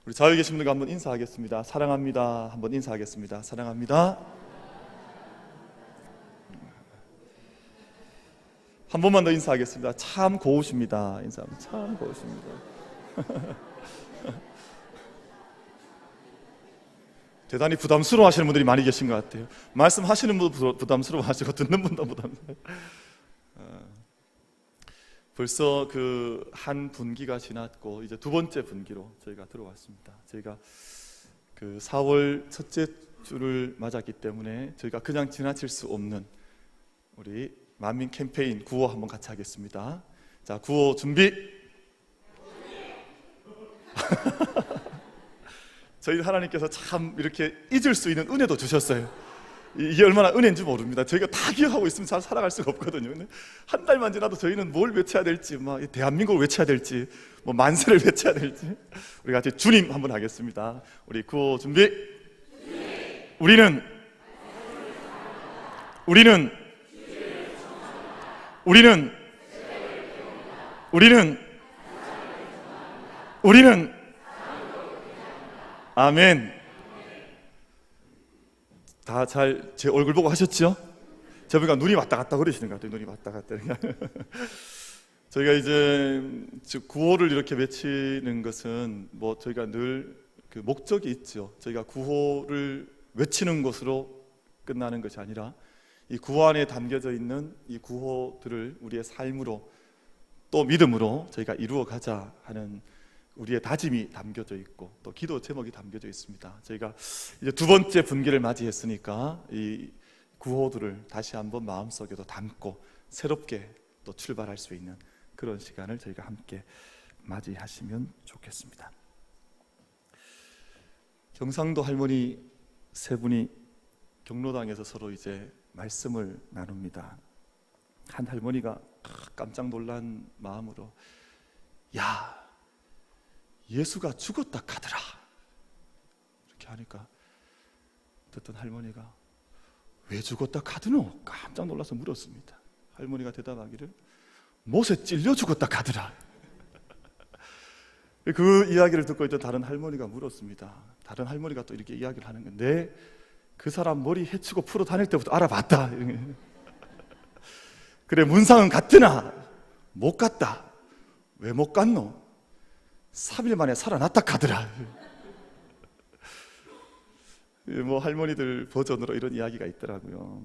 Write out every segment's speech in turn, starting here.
우리 좌우에 계신 분들과 한번 인사하겠습니다. 사랑합니다. 한번 인사하겠습니다. 사랑합니다. 한 번만 더 인사하겠습니다. 참 고우십니다. 인사합니다. 참 고우십니다. 대단히 부담스러워하시는 분들이 많이 계신 것 같아요. 말씀하시는 분도 부담스러워하시고 듣는 분도 부담스러워요. 벌써 그 한 분기가 지났고 이제 두 번째 분기로 저희가 들어왔습니다. 저희가 그 4월 첫째 주를 맞았기 때문에 저희가 그냥 지나칠 수 없는 우리 만민 캠페인 구호 한번 같이 하겠습니다. 자, 구호 준비. 저희 하나님께서 참 이렇게 잊을 수 있는 은혜도 주셨어요. 이게 얼마나 은혜인지 모릅니다. 저희가 다 기억하고 있으면 잘 살아갈 수가 없거든요. 한 달만 지나도 저희는 뭘 외쳐야 될지, 대한민국을 외쳐야 될지, 만세를 외쳐야 될지, 우리 같이 주님 한번 하겠습니다. 우리 구호 준비. 우리는 아멘. 다 잘 제 얼굴 보고 하셨죠? 제가 보니까 눈이 왔다 갔다 그러시는 것 같아요. 눈이 왔다 갔다. 저희가 이제 구호를 이렇게 외치는 것은 저희가 늘 그 목적이 있죠. 저희가 구호를 외치는 것으로 끝나는 것이 아니라 이 구호 안에 담겨져 있는 이 구호들을 우리의 삶으로 또 믿음으로 저희가 이루어 가자 하는 우리의 다짐이 담겨져 있고 또 기도 제목이 담겨져 있습니다. 저희가 이제 두 번째 분기를 맞이했으니까 이 구호들을 다시 한번 마음속에도 담고 새롭게 또 출발할 수 있는 그런 시간을 저희가 함께 맞이하시면 좋겠습니다. 경상도 할머니 세 분이 경로당에서 서로 이제 말씀을 나눕니다. 한 할머니가 깜짝 놀란 마음으로 야, 예수가 죽었다 카더라 이렇게 하니까 듣던 할머니가 왜 죽었다 카드노? 깜짝 놀라서 물었습니다. 할머니가 대답하기를 못에 찔려 죽었다 카더라. 그 이야기를 듣고 있던 다른 할머니가 물었습니다. 다른 할머니가 또 이렇게 이야기를 하는 건데 그 사람 머리 해치고 풀어 다닐 때부터 알아봤다. 그래 문상은 갔드나 못 갔다. 왜 못 갔노? 3일 만에 살아났다 카더라. 할머니들 버전으로 이런 이야기가 있더라고요.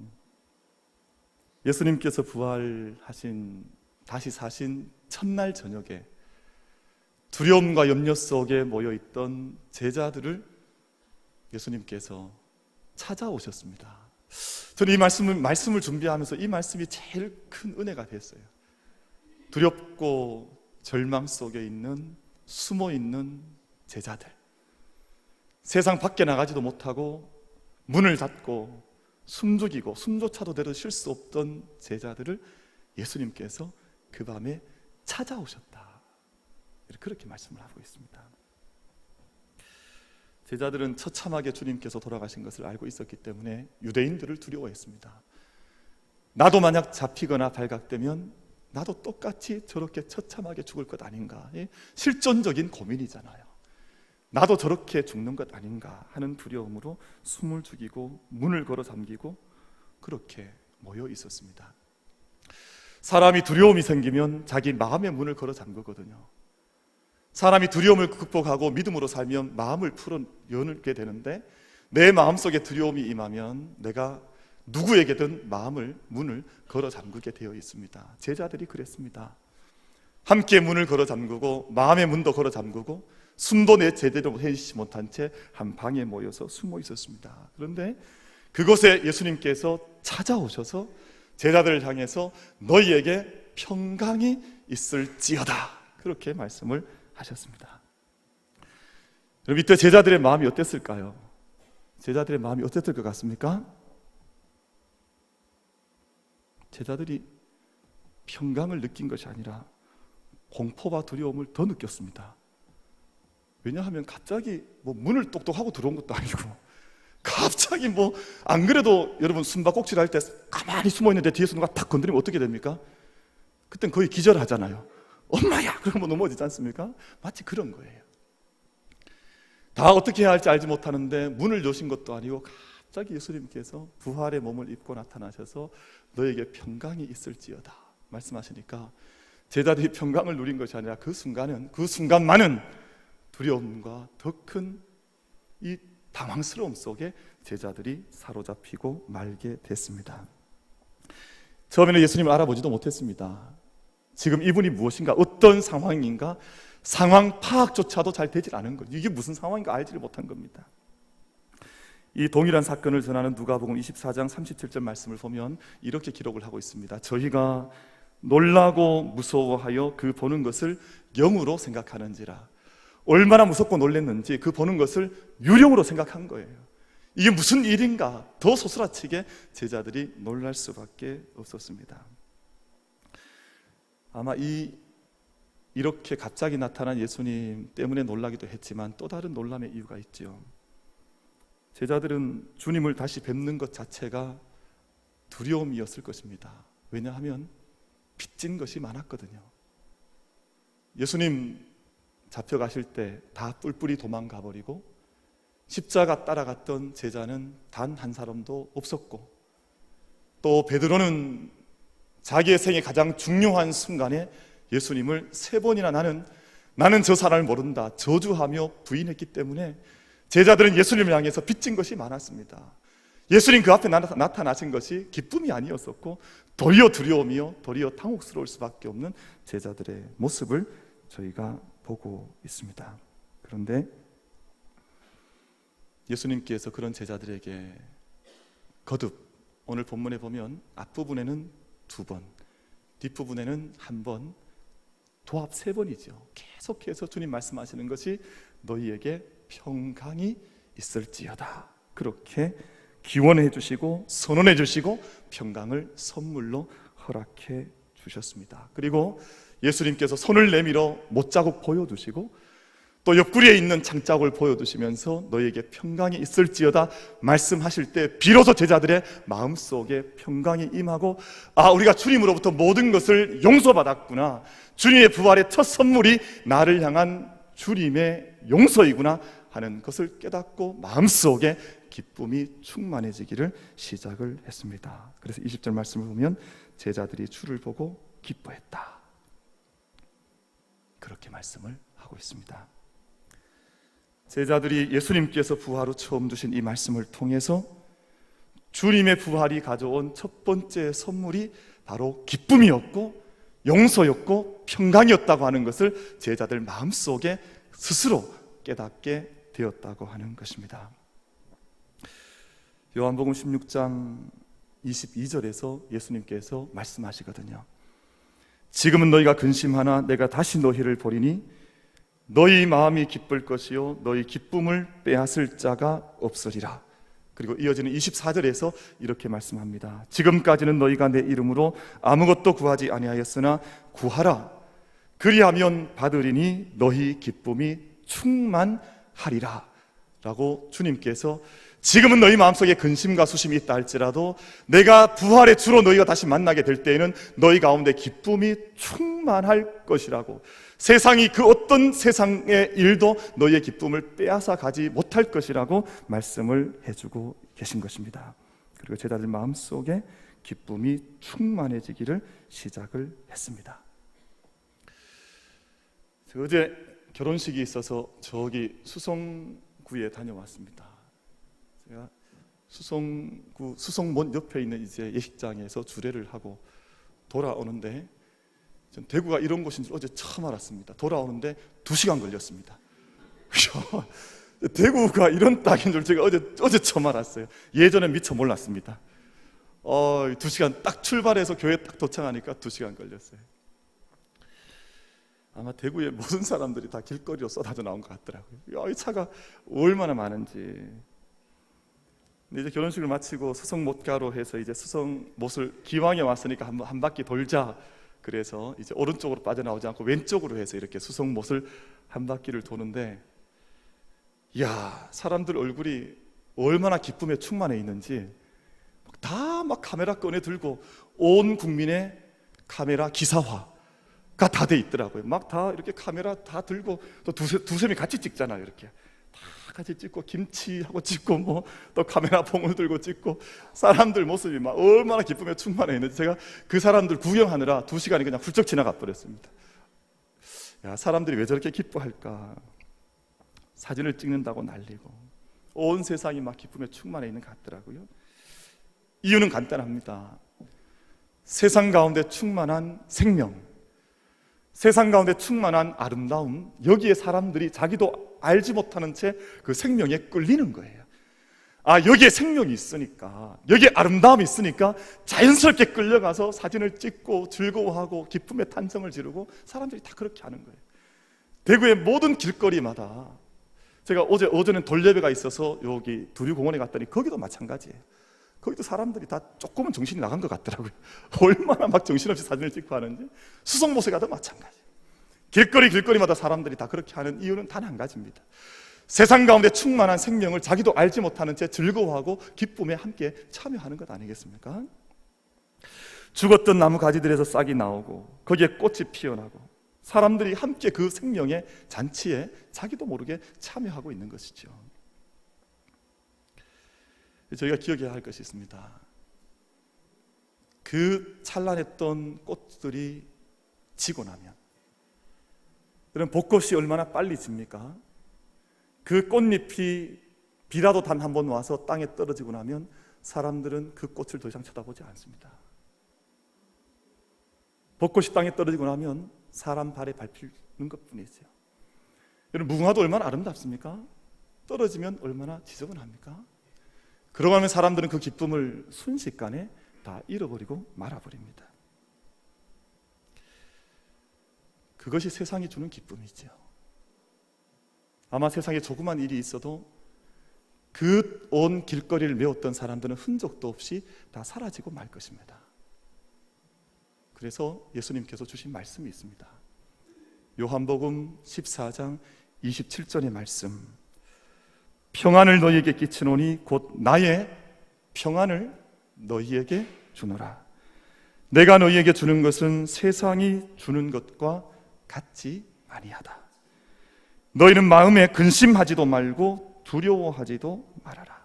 예수님께서 부활하신 다시 사신 첫날 저녁에 두려움과 염려 속에 모여있던 제자들을 예수님께서 찾아오셨습니다. 저는 이 말씀을 준비하면서 이 말씀이 제일 큰 은혜가 됐어요. 두렵고 절망 속에 있는 숨어있는 제자들, 세상 밖에 나가지도 못하고 문을 닫고 숨죽이고 숨조차도 내려 쉴 수 없던 제자들을 예수님께서 그 밤에 찾아오셨다, 그렇게 말씀을 하고 있습니다. 제자들은 처참하게 주님께서 돌아가신 것을 알고 있었기 때문에 유대인들을 두려워했습니다. 나도 만약 잡히거나 발각되면 나도 똑같이 저렇게 처참하게 죽을 것 아닌가, 실존적인 고민이잖아요. 나도 저렇게 죽는 것 아닌가 하는 두려움으로 숨을 죽이고 문을 걸어 잠기고 그렇게 모여 있었습니다. 사람이 두려움이 생기면 자기 마음의 문을 걸어 잠그거든요. 사람이 두려움을 극복하고 믿음으로 살면 마음을 풀어 여는 되는데 내 마음속에 두려움이 임하면 내가 누구에게든 문을 걸어 잠그게 되어 있습니다. 제자들이 그랬습니다. 함께 문을 걸어 잠그고 마음의 문도 걸어 잠그고 숨도 제대로 내쉬지 못한 채 한 방에 모여서 숨어 있었습니다. 그런데 그곳에 예수님께서 찾아오셔서 제자들을 향해서 너희에게 평강이 있을지어다 그렇게 말씀을 하셨습니다. 여러분, 이때 제자들의 마음이 어땠을까요? 제자들의 마음이 어땠을 것 같습니까? 제자들이 평강을 느낀 것이 아니라 공포와 두려움을 더 느꼈습니다. 왜냐하면 갑자기 문을 똑똑하고 들어온 것도 아니고 갑자기 안 그래도 여러분 숨바꼭질 할 때 가만히 숨어 있는데 뒤에서 누가 탁 건드리면 어떻게 됩니까? 그땐 거의 기절하잖아요. 엄마야! 그러면 넘어지지 않습니까? 마치 그런 거예요. 다 어떻게 해야 할지 알지 못하는데 문을 여신 것도 아니고 갑자기 예수님께서 부활의 몸을 입고 나타나셔서 너에게 평강이 있을지어다 말씀하시니까 제자들이 평강을 누린 것이 아니라 그 순간만은 두려움과 더 큰 이 당황스러움 속에 제자들이 사로잡히고 말게 됐습니다. 처음에는 예수님을 알아보지도 못했습니다. 지금 이분이 무엇인가, 어떤 상황인가, 상황 파악조차도 잘 되질 않은 거예요. 이게 무슨 상황인가 알지를 못한 겁니다. 이 동일한 사건을 전하는 누가복음 24장 37절 말씀을 보면 이렇게 기록을 하고 있습니다. 저희가 놀라고 무서워하여 그 보는 것을 영으로 생각하는지라. 얼마나 무섭고 놀랐는지 그 보는 것을 유령으로 생각한 거예요. 이게 무슨 일인가, 더 소스라치게 제자들이 놀랄 수밖에 없었습니다. 아마 이렇게 갑자기 나타난 예수님 때문에 놀라기도 했지만 또 다른 놀람의 이유가 있죠. 제자들은 주님을 다시 뵙는 것 자체가 두려움이었을 것입니다. 왜냐하면 빚진 것이 많았거든요. 예수님 잡혀가실 때 다 뿔뿔이 도망가 버리고 십자가 따라갔던 제자는 단 한 사람도 없었고, 또 베드로는 자기의 생애 가장 중요한 순간에 예수님을 3번이나 나는 저 사람을 모른다 저주하며 부인했기 때문에 제자들은 예수님을 향해서 빚진 것이 많았습니다. 예수님 그 앞에 나타나신 것이 기쁨이 아니었었고 도리어 두려움이요 도리어 당혹스러울 수밖에 없는 제자들의 모습을 저희가 보고 있습니다. 그런데 예수님께서 그런 제자들에게 거듭, 오늘 본문에 보면 앞부분에는 2번, 뒷부분에는 1번, 도합 3번이죠. 계속해서 주님 말씀하시는 것이 너희에게 평강이 있을지어다, 그렇게 기원해 주시고 선언해 주시고 평강을 선물로 허락해 주셨습니다. 그리고 예수님께서 손을 내밀어 못자국 보여주시고 또 옆구리에 있는 창자국을 보여주시면서 너희에게 평강이 있을지어다 말씀하실 때 비로소 제자들의 마음속에 평강이 임하고, 우리가 주님으로부터 모든 것을 용서받았구나, 주님의 부활의 첫 선물이 나를 향한 주님의 용서이구나 하는 것을 깨닫고 마음속에 기쁨이 충만해지기를 시작을 했습니다. 그래서 20절 말씀을 보면 제자들이 주를 보고 기뻐했다, 그렇게 말씀을 하고 있습니다. 제자들이 예수님께서 부활 후 처음 주신 이 말씀을 통해서 주님의 부활이 가져온 첫 번째 선물이 바로 기쁨이었고 용서였고 평강이었다고 하는 것을 제자들 마음속에 스스로 깨닫게 되었다고 하는 것입니다. 요한복음 16장 22절에서 예수님께서 말씀하시거든요. 지금은 너희가 근심하나 내가 다시 너희를 보리니 너희 마음이 기쁠 것이요 너희 기쁨을 빼앗을 자가 없으리라. 그리고 이어지는 24절에서 이렇게 말씀합니다. 지금까지는 너희가 내 이름으로 아무것도 구하지 아니하였으나 구하라, 그리하면 받으리니 너희 기쁨이 충만하리라 라고 주님께서 지금은 너희 마음속에 근심과 수심이 있다 할지라도 내가 부활의 주로 너희가 다시 만나게 될 때에는 너희 가운데 기쁨이 충만할 것이라고, 세상이 그 어떤 세상의 일도 너희의 기쁨을 빼앗아 가지 못할 것이라고 말씀을 해주고 계신 것입니다. 그리고 제자들 마음속에 기쁨이 충만해지기를 시작을 했습니다. 어제 결혼식이 있어서 저기 수성구에 다녀왔습니다. 제가 수성구 수성문 옆에 있는 이제 예식장에서 주례를 하고 돌아오는데, 전 대구가 이런 곳인 줄 어제 처음 알았습니다. 돌아오는데 2시간 걸렸습니다. 대구가 이런 땅인 줄 제가 어제 처음 알았어요. 예전에 미처 몰랐습니다. 2시간 딱 출발해서 교회 딱 도착하니까 2시간 걸렸어요. 아마 대구의 모든 사람들이 다 길거리로 쏟아져 나온 것 같더라고요. 이 차가 얼마나 많은지. 근데 이제 결혼식을 마치고 수성못가로 해서 이제 수성못을 기왕에 왔으니까 한 바퀴 돌자. 그래서 이제 오른쪽으로 빠져나오지 않고 왼쪽으로 해서 이렇게 수성못을 한 바퀴를 도는데, 이야, 사람들 얼굴이 얼마나 기쁨에 충만해 있는지 다 막 카메라 꺼내 들고 온 국민의 카메라 기사화가 다 돼 있더라고요. 막 다 이렇게 카메라 다 들고 또 두셈이 같이 찍잖아요. 이렇게 다 같이 찍고 김치하고 찍고 뭐 또 카메라 봉을 들고 찍고 사람들 모습이 막 얼마나 기쁨에 충만해 있는지 제가 그 사람들 구경하느라 2시간이 그냥 훌쩍 지나가 버렸습니다. 야, 사람들이 왜 저렇게 기뻐할까? 사진을 찍는다고 난리고 온 세상이 막 기쁨에 충만해 있는 것 같더라고요. 이유는 간단합니다. 세상 가운데 충만한 생명, 세상 가운데 충만한 아름다움, 여기에 사람들이 자기도 알지 못하는 채 그 생명에 끌리는 거예요. 아, 여기에 생명이 있으니까, 여기에 아름다움이 있으니까 자연스럽게 끌려가서 사진을 찍고 즐거워하고 기쁨의 탄성을 지르고 사람들이 다 그렇게 하는 거예요. 대구의 모든 길거리마다, 제가 오전에 돌예배가 있어서 여기 두류공원에 갔더니 거기도 마찬가지예요. 거기도 사람들이 다 조금은 정신이 나간 것 같더라고요. 얼마나 막 정신없이 사진을 찍고 하는지. 수성못에 가도 마찬가지예요. 길거리마다 사람들이 다 그렇게 하는 이유는 단 한 가지입니다. 세상 가운데 충만한 생명을 자기도 알지 못하는 채 즐거워하고 기쁨에 함께 참여하는 것 아니겠습니까? 죽었던 나무 가지들에서 싹이 나오고 거기에 꽃이 피어나고 사람들이 함께 그 생명의 잔치에 자기도 모르게 참여하고 있는 것이죠. 저희가 기억해야 할 것이 있습니다. 그 찬란했던 꽃들이 지고 나면, 여러분, 벚꽃이 얼마나 빨리 집니까? 그 꽃잎이 비라도 단 한 번 와서 땅에 떨어지고 나면 사람들은 그 꽃을 더 이상 쳐다보지 않습니다. 벚꽃이 땅에 떨어지고 나면 사람 발에 밟히는 것뿐이죠. 여러분, 무궁화도 얼마나 아름답습니까? 떨어지면 얼마나 지저분합니까? 그러고 나면 사람들은 그 기쁨을 순식간에 다 잃어버리고 말아버립니다. 그것이 세상이 주는 기쁨이죠. 아마 세상에 조그만 일이 있어도 그 온 길거리를 메웠던 사람들은 흔적도 없이 다 사라지고 말 것입니다. 그래서 예수님께서 주신 말씀이 있습니다. 요한복음 14장 27절의 말씀, 평안을 너희에게 끼치노니 곧 나의 평안을 너희에게 주노라. 내가 너희에게 주는 것은 세상이 주는 것과 같지 아니하다. 너희는 마음에 근심하지도 말고 두려워하지도 말아라.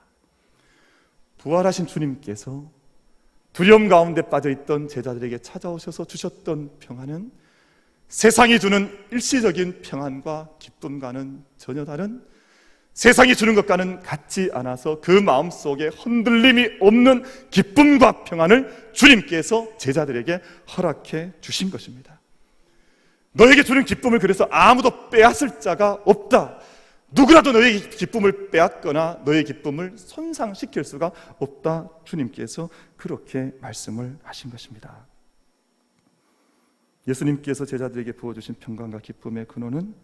부활하신 주님께서 두려움 가운데 빠져있던 제자들에게 찾아오셔서 주셨던 평안은 세상이 주는 일시적인 평안과 기쁨과는 전혀 다른, 세상이 주는 것과는 같지 않아서 그 마음속에 흔들림이 없는 기쁨과 평안을 주님께서 제자들에게 허락해 주신 것입니다. 너에게 주는 기쁨을 그래서 아무도 빼앗을 자가 없다. 누구라도 너의 기쁨을 빼앗거나 너의 기쁨을 손상시킬 수가 없다. 주님께서 그렇게 말씀을 하신 것입니다. 예수님께서 제자들에게 부어주신 평강과 기쁨의 근원은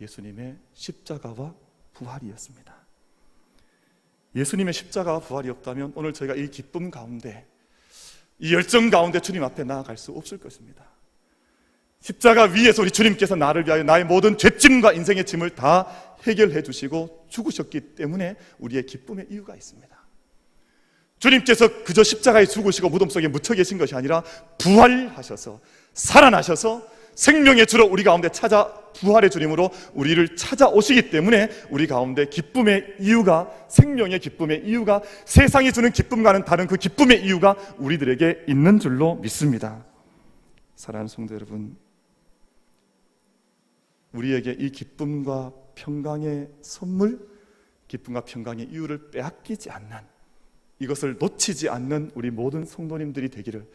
예수님의 십자가와 부활이었습니다. 예수님의 십자가와 부활이 없다면 오늘 저희가 이 기쁨 가운데, 이 열정 가운데 주님 앞에 나아갈 수 없을 것입니다. 십자가 위에서 우리 주님께서 나를 위하여 나의 모든 죄짐과 인생의 짐을 다 해결해 주시고 죽으셨기 때문에 우리의 기쁨의 이유가 있습니다. 주님께서 그저 십자가에 죽으시고 무덤 속에 묻혀 계신 것이 아니라 부활하셔서 살아나셔서 생명의 주로 우리 가운데 부활의 주님으로 우리를 찾아오시기 때문에 우리 가운데 기쁨의 이유가, 생명의 기쁨의 이유가, 세상이 주는 기쁨과는 다른 그 기쁨의 이유가 우리들에게 있는 줄로 믿습니다. 사랑하는 성도 여러분, 우리에게 이 기쁨과 평강의 선물, 기쁨과 평강의 이유를 빼앗기지 않는, 이것을 놓치지 않는 우리 모든 성도님들이 되기를,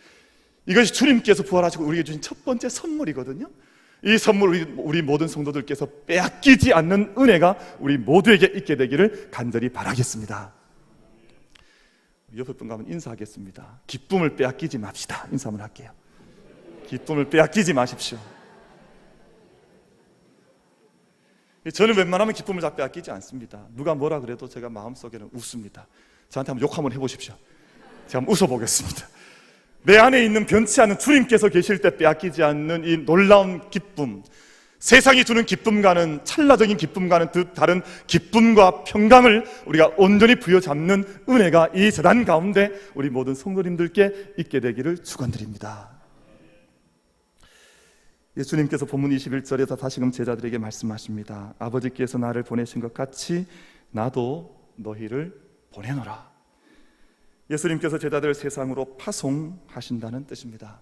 이것이 주님께서 부활하시고 우리에게 주신 첫 번째 선물이거든요. 이 선물 우리 모든 성도들께서 빼앗기지 않는 은혜가 우리 모두에게 있게 되기를 간절히 바라겠습니다. 옆에 분 가면 인사하겠습니다. 기쁨을 빼앗기지 맙시다. 인사 한번 할게요. 기쁨을 빼앗기지 마십시오. 저는 웬만하면 기쁨을 다 빼앗기지 않습니다. 누가 뭐라 그래도 제가 마음속에는 웃습니다. 저한테 한번 욕 한번 해보십시오. 제가 한번 웃어보겠습니다. 내 안에 있는 변치 않는 주님께서 계실 때 빼앗기지 않는 이 놀라운 기쁨, 세상이 주는 기쁨과는, 찰나적인 기쁨과는 다른 기쁨과 평강을 우리가 온전히 부여잡는 은혜가 이 재단 가운데 우리 모든 성도님들께 있게 되기를 축원드립니다. 예수님께서 본문 21절에서 다시금 제자들에게 말씀하십니다. 아버지께서 나를 보내신 것 같이 나도 너희를 보내노라. 예수님께서 제자들을 세상으로 파송하신다는 뜻입니다.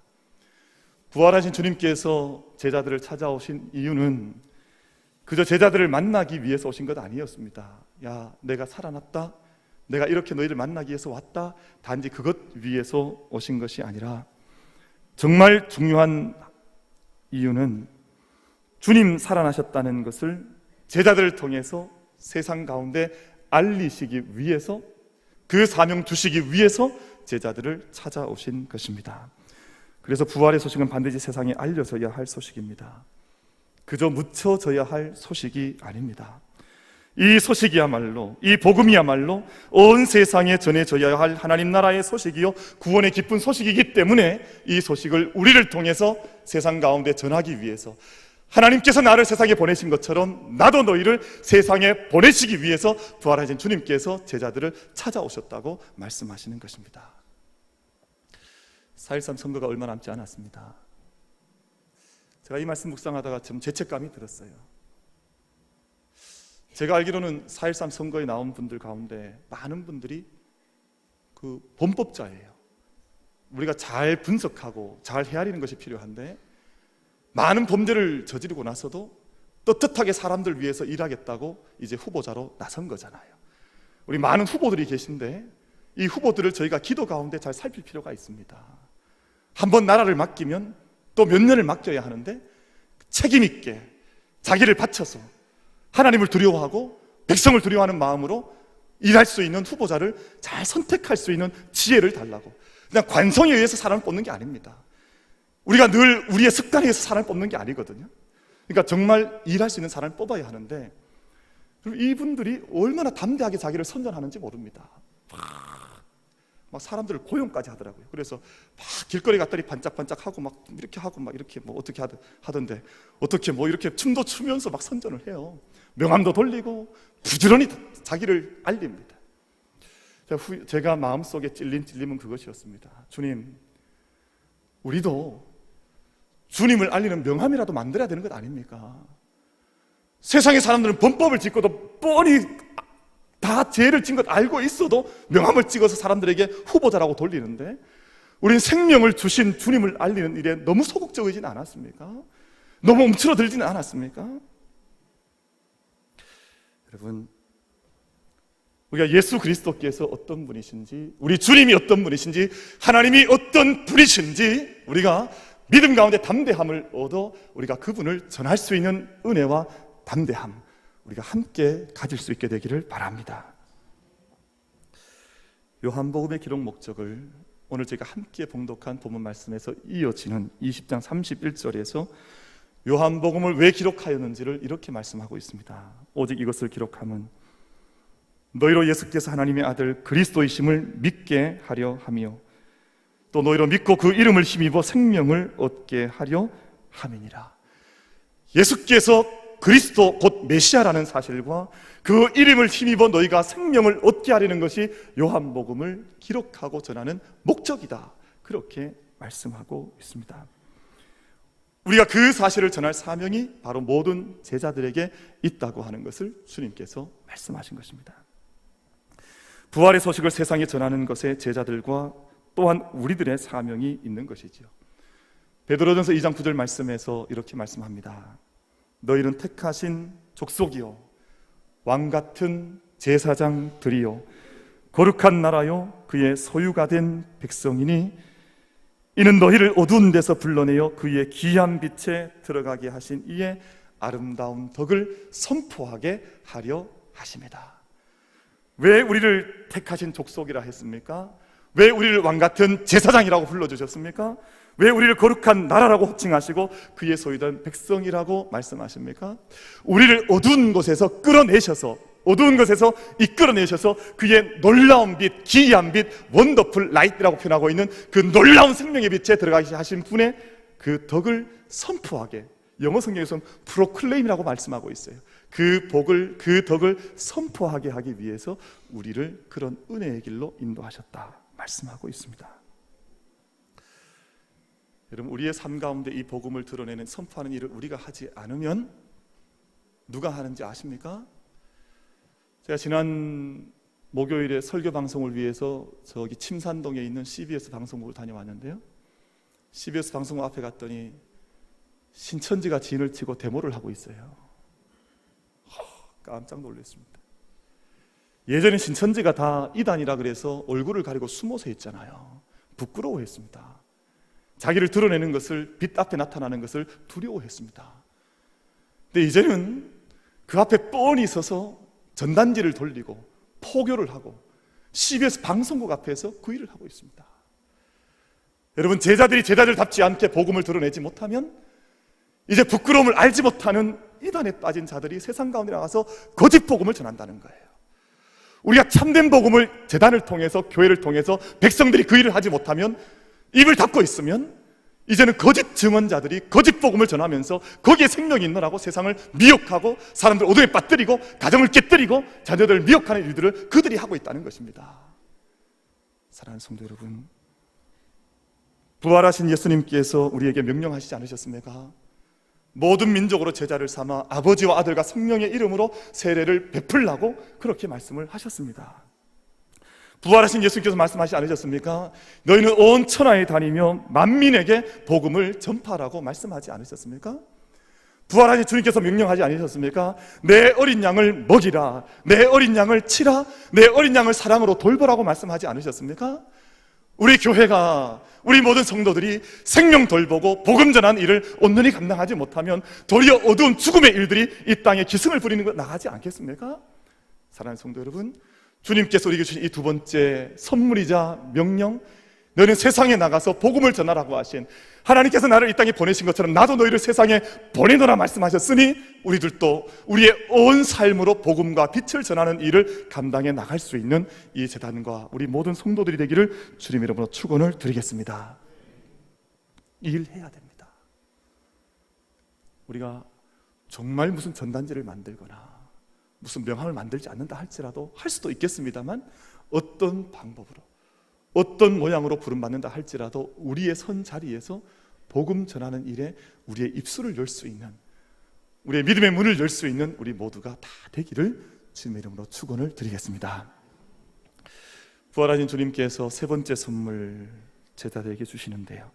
부활하신 주님께서 제자들을 찾아오신 이유는 그저 제자들을 만나기 위해서 오신 것 아니었습니다. 야, 내가 살아났다, 내가 이렇게 너희를 만나기 위해서 왔다, 단지 그것 위해서 오신 것이 아니라 정말 중요한 이유는 주님 살아나셨다는 것을 제자들을 통해서 세상 가운데 알리시기 위해서, 그 사명 주시기 위해서 제자들을 찾아오신 것입니다. 그래서 부활의 소식은 반드시 세상에 알려져야 할 소식입니다. 그저 묻혀져야 할 소식이 아닙니다. 이 소식이야말로, 이 복음이야말로 온 세상에 전해져야 할 하나님 나라의 소식이요 구원의 기쁜 소식이기 때문에 이 소식을 우리를 통해서 세상 가운데 전하기 위해서, 하나님께서 나를 세상에 보내신 것처럼 나도 너희를 세상에 보내시기 위해서 부활하신 주님께서 제자들을 찾아오셨다고 말씀하시는 것입니다. 4.13 선거가 얼마 남지 않았습니다. 제가 이 말씀 묵상하다가 좀 죄책감이 들었어요. 제가 알기로는 4.13 선거에 나온 분들 가운데 많은 분들이 그 범법자예요. 우리가 잘 분석하고 잘 헤아리는 것이 필요한데, 많은 범죄를 저지르고 나서도 떳떳하게 사람들 위해서 일하겠다고 이제 후보자로 나선 거잖아요. 우리 많은 후보들이 계신데 이 후보들을 저희가 기도 가운데 잘 살필 필요가 있습니다. 한번 나라를 맡기면 또 몇 년을 맡겨야 하는데 책임 있게 자기를 바쳐서 하나님을 두려워하고 백성을 두려워하는 마음으로 일할 수 있는 후보자를 잘 선택할 수 있는 지혜를 달라고. 그냥 관성에 의해서 사람을 뽑는 게 아닙니다. 우리가 늘 우리의 습관에 의해서 사람을 뽑는 게 아니거든요. 그러니까 정말 일할 수 있는 사람을 뽑아야 하는데, 이분들이 얼마나 담대하게 자기를 선전하는지 모릅니다. 막 사람들을 고용까지 하더라고요. 그래서 막 길거리 갔더니 반짝반짝하고 막 이렇게 하고 막 이렇게 뭐 어떻게 하던데, 어떻게 뭐 이렇게 춤도 추면서 막 선전을 해요. 명함도 돌리고 부지런히 자기를 알립니다. 제가 마음속에 찔린 찔림은 그것이었습니다. 주님, 우리도 주님을 알리는 명함이라도 만들어야 되는 것 아닙니까? 세상의 사람들은 범법을 짓고도 뻔히 다 죄를 진 것 알고 있어도 명함을 찍어서 사람들에게 후보자라고 돌리는데, 우린 생명을 주신 주님을 알리는 일에 너무 소극적이진 않았습니까? 너무 움츠러들지는 않았습니까? 여러분, 우리가 예수 그리스도께서 어떤 분이신지, 우리 주님이 어떤 분이신지, 하나님이 어떤 분이신지 우리가 믿음 가운데 담대함을 얻어 우리가 그분을 전할 수 있는 은혜와 담대함, 우리가 함께 가질 수 있게 되기를 바랍니다. 요한복음의 기록 목적을 오늘 제가 함께 봉독한 본문 말씀에서 이어지는 20장 31절에서 요한복음을 왜 기록하였는지를 이렇게 말씀하고 있습니다. 오직 이것을 기록함은 너희로 예수께서 하나님의 아들 그리스도이심을 믿게 하려 하며 또 너희로 믿고 그 이름을 힘입어 생명을 얻게 하려 함이니라. 예수께서 그리스도 곧 메시아라는 사실과 그 이름을 힘입어 너희가 생명을 얻게 하려는 것이 요한복음을 기록하고 전하는 목적이다, 그렇게 말씀하고 있습니다. 우리가 그 사실을 전할 사명이 바로 모든 제자들에게 있다고 하는 것을 주님께서 말씀하신 것입니다. 부활의 소식을 세상에 전하는 것에 제자들과 또한 우리들의 사명이 있는 것이죠. 베드로전서 2장 9절 말씀에서 이렇게 말씀합니다. 너희는 택하신 족속이요 왕같은 제사장들이요 거룩한 나라요 그의 소유가 된 백성이니 이는 너희를 어두운 데서 불러내어 그의 귀한 빛에 들어가게 하신 이의 아름다운 덕을 선포하게 하려 하십니다. 왜 우리를 택하신 족속이라 했습니까? 왜 우리를 왕같은 제사장이라고 불러주셨습니까? 왜 우리를 거룩한 나라라고 호칭하시고 그의 소유된 백성이라고 말씀하십니까? 우리를 어두운 곳에서 끌어내셔서, 어두운 곳에서 이끌어내셔서 그의 놀라운 빛, 기이한 빛, 원더풀 라이트라고 표현하고 있는 그 놀라운 생명의 빛에 들어가게 하신 분의 그 덕을 선포하게, 영어 성경에서는 프로클레임이라고 말씀하고 있어요. 그 복을, 그 덕을 선포하게 하기 위해서 우리를 그런 은혜의 길로 인도하셨다 말씀하고 있습니다. 여러분, 우리의 삶 가운데 이 복음을 드러내는, 선포하는 일을 우리가 하지 않으면 누가 하는지 아십니까? 제가 지난 목요일에 설교 방송을 위해서 저기 침산동에 있는 CBS 방송국을 다녀왔는데요, CBS 방송국 앞에 갔더니 신천지가 진을 치고 데모를 하고 있어요. 깜짝 놀랐습니다. 예전에 신천지가 다 이단이라 그래서 얼굴을 가리고 숨어서 했잖아요. 부끄러워했습니다. 자기를 드러내는 것을, 빛 앞에 나타나는 것을 두려워했습니다. 근데 이제는 그 앞에 뻔히 서서 전단지를 돌리고 포교를 하고 CBS 방송국 앞에서 그 일을 하고 있습니다. 여러분, 제자들이 제자들답지 않게 복음을 드러내지 못하면 이제 부끄러움을 알지 못하는 이단에 빠진 자들이 세상 가운데 나가서 거짓 복음을 전한다는 거예요. 우리가 참된 복음을 재단을 통해서, 교회를 통해서 백성들이 그 일을 하지 못하면, 입을 닫고 있으면 이제는 거짓 증언자들이 거짓 복음을 전하면서 거기에 생명이 있느라고 세상을 미혹하고 사람들 어둠에 빠뜨리고 가정을 깨뜨리고 자녀들을 미혹하는 일들을 그들이 하고 있다는 것입니다. 사랑하는 성도 여러분, 부활하신 예수님께서 우리에게 명령하시지 않으셨습니까? 모든 민족으로 제자를 삼아 아버지와 아들과 성령의 이름으로 세례를 베풀라고 그렇게 말씀을 하셨습니다. 부활하신 예수님께서 말씀하시지 않으셨습니까? 너희는 온 천하에 다니며 만민에게 복음을 전파하라고 말씀하지 않으셨습니까? 부활하신 주님께서 명령하지 않으셨습니까? 내 어린 양을 먹이라, 내 어린 양을 치라, 내 어린 양을 사랑으로 돌보라고 말씀하지 않으셨습니까? 우리 교회가, 우리 모든 성도들이 생명 돌보고 복음 전하는 일을 온전히 감당하지 못하면 도리어 어두운 죽음의 일들이 이 땅에 기승을 부리는 것 나가지 않겠습니까? 사랑하는 성도 여러분, 주님께서 우리에게 주신 이 두 번째 선물이자 명령, 너희는 세상에 나가서 복음을 전하라고 하신, 하나님께서 나를 이 땅에 보내신 것처럼 나도 너희를 세상에 보내노라 말씀하셨으니 우리들도 우리의 온 삶으로 복음과 빛을 전하는 일을 감당해 나갈 수 있는 이 재단과 우리 모든 성도들이 되기를 주님 이름으로 축원을 드리겠습니다. 이 일 해야 됩니다. 우리가 정말 무슨 전단지를 만들거나 무슨 명함을 만들지 않는다 할지라도, 할 수도 있겠습니다만 어떤 방법으로, 어떤 모양으로 부름받는다 할지라도 우리의 선 자리에서 복음 전하는 일에 우리의 입술을 열 수 있는, 우리의 믿음의 문을 열 수 있는 우리 모두가 다 되기를 주님의 이름으로 축원을 드리겠습니다. 부활하신 주님께서 세 번째 선물 제자들에게 주시는데요,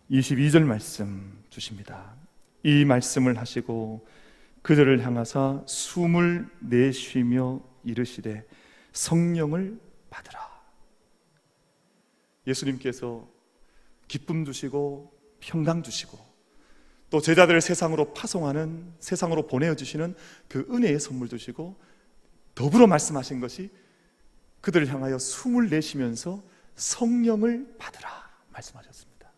22절 말씀 주십니다. 이 말씀을 하시고 그들을 향하사 숨을 내쉬며 이르시되 성령을 받으라. 예수님께서 기쁨 주시고 평강 주시고 또 제자들을 세상으로 파송하는, 세상으로 보내주시는 그 은혜의 선물 주시고 더불어 말씀하신 것이 그들을 향하여 숨을 내쉬면서 성령을 받으라 말씀하셨습니다.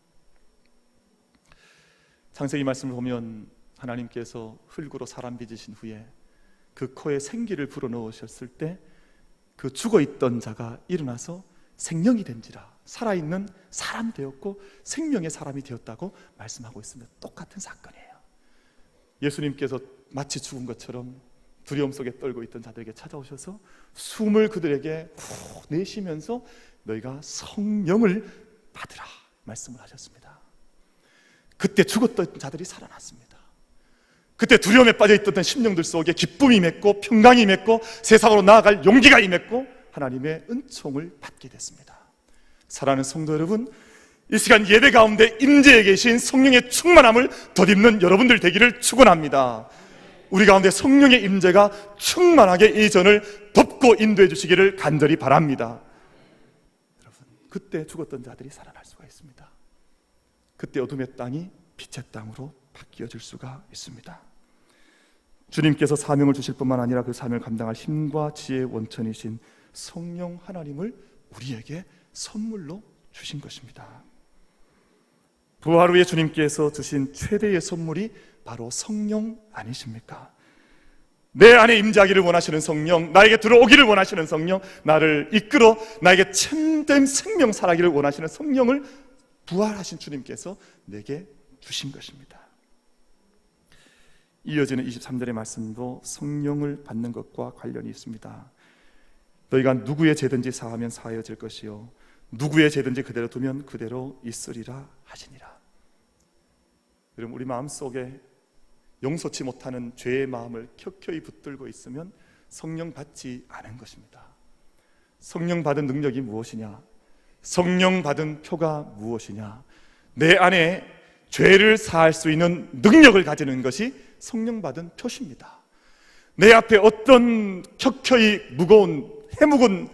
창세기 말씀을 보면 하나님께서 흙으로 사람 빚으신 후에 그 코에 생기를 불어넣으셨을 때 그 죽어있던 자가 일어나서 생명이 된지라, 살아있는 사람 되었고 생명의 사람이 되었다고 말씀하고 있습니다. 똑같은 사건이에요. 예수님께서 마치 죽은 것처럼 두려움 속에 떨고 있던 자들에게 찾아오셔서 숨을 그들에게 푹 내쉬면서 너희가 성령을 받으라 말씀을 하셨습니다. 그때 죽었던 자들이 살아났습니다. 그때 두려움에 빠져있던 심령들 속에 기쁨이 맺고 평강이 맺고 세상으로 나아갈 용기가 임했고 하나님의 은총을 받게 됐습니다. 사랑하는 성도 여러분, 이 시간 예배 가운데 임재해 계신 성령의 충만함을 덧입는 여러분들 되기를 축원합니다. 우리 가운데 성령의 임재가 충만하게 이 전을 덮고 인도해 주시기를 간절히 바랍니다. 여러분, 그때 죽었던 자들이 살아날 수가 있습니다. 그때 어둠의 땅이 빛의 땅으로 바뀌어질 수가 있습니다. 주님께서 사명을 주실 뿐만 아니라 그 사명을 감당할 힘과 지혜의 원천이신 성령 하나님을 우리에게 선물로 주신 것입니다. 부활 후에 주님께서 주신 최대의 선물이 바로 성령 아니십니까? 내 안에 임재하기를 원하시는 성령, 나에게 들어오기를 원하시는 성령, 나를 이끌어 나에게 참된 생명 살아기를 원하시는 성령을 부활하신 주님께서 내게 주신 것입니다. 이어지는 23절의 말씀도 성령을 받는 것과 관련이 있습니다. 너희가 누구의 죄든지 사하면 사하여질 것이요 누구의 죄든지 그대로 두면 그대로 있으리라 하시니라. 여러분, 우리 마음속에 용서치 못하는 죄의 마음을 켜켜이 붙들고 있으면 성령 받지 않은 것입니다. 성령 받은 능력이 무엇이냐? 성령 받은 표가 무엇이냐? 내 안에 죄를 사할 수 있는 능력을 가지는 것이 성령 받은 표시입니다. 내 앞에 어떤 켜켜이 무거운 해묵은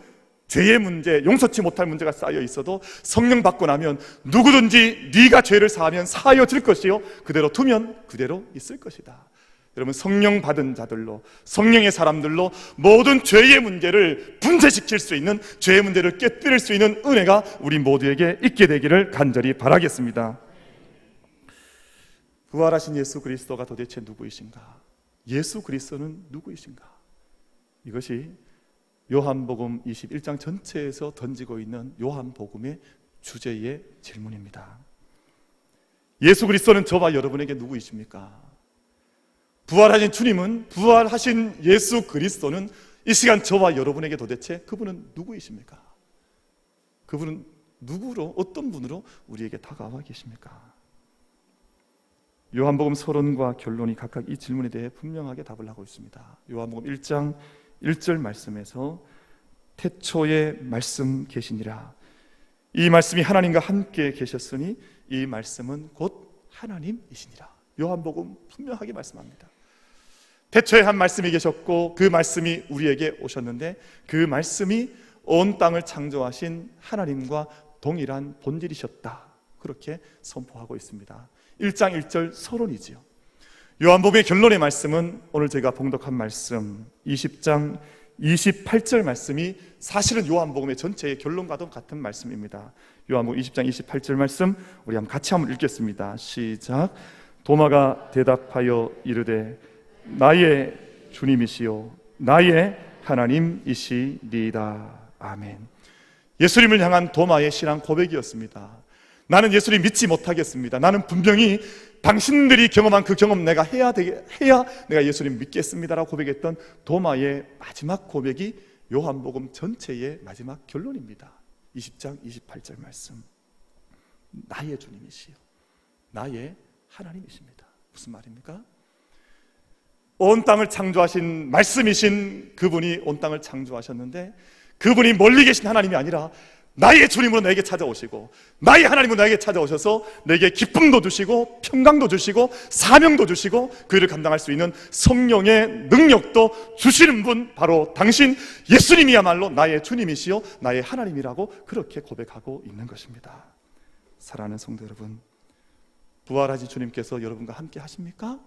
죄의 문제, 용서치 못할 문제가 쌓여 있어도 성령 받고 나면 누구든지 네가 죄를 사하면 사하여질 것이요 그대로 두면 그대로 있을 것이다. 여러분, 성령 받은 자들로, 성령의 사람들로 모든 죄의 문제를 분쇄시킬 수 있는, 죄의 문제를 깨뜨릴 수 있는 은혜가 우리 모두에게 있게 되기를 간절히 바라겠습니다. 부활하신 예수 그리스도가 도대체 누구이신가? 예수 그리스도는 누구이신가? 이것이 요한복음 21장 전체에서 던지고 있는 요한복음의 주제의 질문입니다. 예수 그리스도는 저와 여러분에게 누구이십니까? 부활하신 주님은, 부활하신 예수 그리스도는 이 시간 저와 여러분에게 도대체 그분은 누구이십니까? 그분은 누구로, 어떤 분으로 우리에게 다가와 계십니까? 요한복음 서론과 결론이 각각 이 질문에 대해 분명하게 답을 하고 있습니다. 요한복음 1장 1절 말씀에서 태초에 말씀 계시니라, 이 말씀이 하나님과 함께 계셨으니 이 말씀은 곧 하나님이시니라. 요한복음 분명하게 말씀합니다. 태초에 한 말씀이 계셨고 그 말씀이 우리에게 오셨는데 그 말씀이 온 땅을 창조하신 하나님과 동일한 본질이셨다, 그렇게 선포하고 있습니다. 1장 1절 서론이지요. 요한복음의 결론의 말씀은 오늘 제가 봉독한 말씀 20장 28절 말씀이 사실은 요한복음의 전체의 결론과도 같은 말씀입니다. 요한복음 20장 28절 말씀 우리 같이 한번 읽겠습니다. 시작. 도마가 대답하여 이르되 나의 주님이시요 나의 하나님이시리이다. 아멘. 예수님을 향한 도마의 신앙 고백이었습니다. 나는 예수님 믿지 못하겠습니다. 나는 분명히 당신들이 경험한 그 경험 내가 해야 내가 예수님 믿겠습니다라고 고백했던 도마의 마지막 고백이 요한복음 전체의 마지막 결론입니다. 20장 28절 말씀. 나의 주님이시요 나의 하나님이십니다. 무슨 말입니까? 온 땅을 창조하신 말씀이신 그분이 온 땅을 창조하셨는데 그분이 멀리 계신 하나님이 아니라 나의 주님으로 내게 찾아오시고 나의 하나님으로 나에게 찾아오셔서 내게 기쁨도 주시고 평강도 주시고 사명도 주시고 그 일을 감당할 수 있는 성령의 능력도 주시는 분, 바로 당신 예수님이야말로 나의 주님이시요 나의 하나님이라고 그렇게 고백하고 있는 것입니다. 사랑하는 성도 여러분, 부활하신 주님께서 여러분과 함께 하십니까?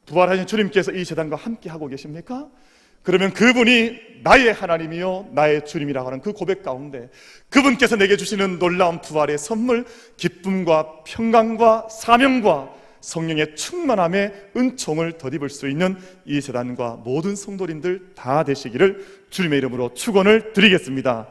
부활하신 주님께서 이 재단과 함께 하고 계십니까? 그러면 그분이 나의 하나님이요 나의 주님이라고 하는 그 고백 가운데 그분께서 내게 주시는 놀라운 부활의 선물, 기쁨과 평강과 사명과 성령의 충만함의 은총을 덧입을 수 있는 이 재단과 모든 성도님들 다 되시기를 주님의 이름으로 축원을 드리겠습니다.